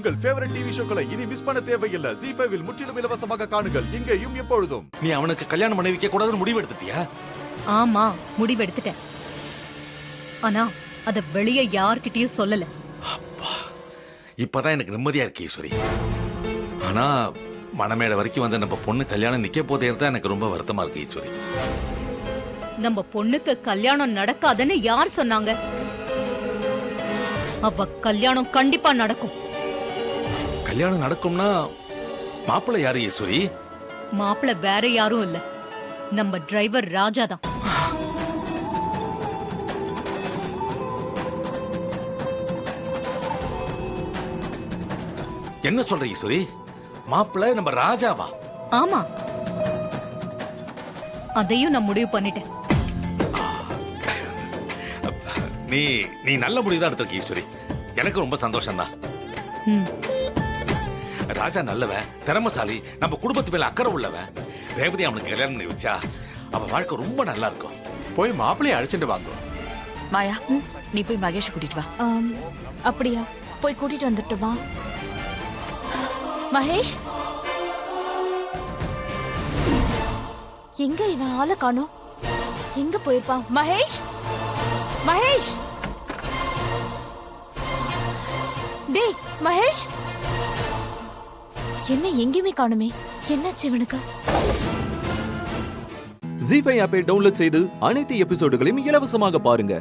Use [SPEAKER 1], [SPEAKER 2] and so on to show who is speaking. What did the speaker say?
[SPEAKER 1] உங்கள் favourite TV ஷோக்களை இனி miss பண்ண தேவையில்லை. ZEE5 இல் முற்றிலும் இலவசமாக காணுங்கள், இங்கேயும் எப்பொழுதும்.
[SPEAKER 2] நீ அவனுக்கு கல்யாணம் பண்ணி வைக்க கூடாதுன்னு முடிவு எடுத்துட்டியா?
[SPEAKER 3] ஆமா, முடிவெடுத்துட்டேன். ஆனா அத வெளியே யார்கிட்டயும் சொல்லல.
[SPEAKER 2] அப்பா, இப்பதான் எனக்கு நிம்மதியா இருக்கு ஈஸ்வரி. ஆனா மணமேடை வரைக்கும் வந்து நம்ம பொண்ணு கல்யாணம் நிக்க போதே தான் எனக்கு ரொம்ப வருத்தமா இருக்கு ஈஸ்வரி.
[SPEAKER 3] நம்ம பொண்ணுக்கு கல்யாணம் நடக்காதுன்னு யார் சொன்னாங்க? அவ கல்யாணம் கண்டிப்பா நடக்கும்.
[SPEAKER 2] கல்யாணம் நடக்கும்னா மாப்பிள்ளை யாரு ஈஸ்வரி?
[SPEAKER 3] மாப்பிள்ள வேற யாரும் இல்ல, நம்ம டிரைவர் ராஜா தான்.
[SPEAKER 2] என்ன சொல்ற ஈஸ்வரி? மாப்பிள்ளை நம்ம ராஜாவா?
[SPEAKER 3] ஆமா, அதையும் நான் முடிவு பண்ணிட்டேன்.
[SPEAKER 2] நீ நல்ல முடிவுதான் எடுத்திருக்க ஈஸ்வரி. எனக்கு ரொம்ப சந்தோஷம் தான். ராஜா நல்லவன், திறமசாலி, நம்ம குடும்பத்து மேல அக்கறை உள்ளவன். ரேவதி அவனுக்கு கல்யாணம் பண்ணி வச்சா அவன் வாழ்க்கை ரொம்ப நல்லா இருக்கும்.
[SPEAKER 4] போய் மாப்பிள்ளைய அழைச்சிட்டு வாங்க.
[SPEAKER 5] மாயா, நீ போய் மகேஷ் கூட்டிட்டு வா.
[SPEAKER 6] அப்படியா? போய் கூட்டிட்டு வந்துட்டுமா? மகேஷ், எங்க இவன் ஆளை காணோம்? எங்க போயிருப்பான்? மகேஷ், மகேஷ், டேய் மகேஷ், என்ன எங்கேயுமே காணுமே? என்னாச்சு இவனுக்கு?
[SPEAKER 7] ZEE5 ஆப்பை டவுன்லோட் செய்து அனைத்து எபிசோடுகளையும் இலவசமாக பாருங்க.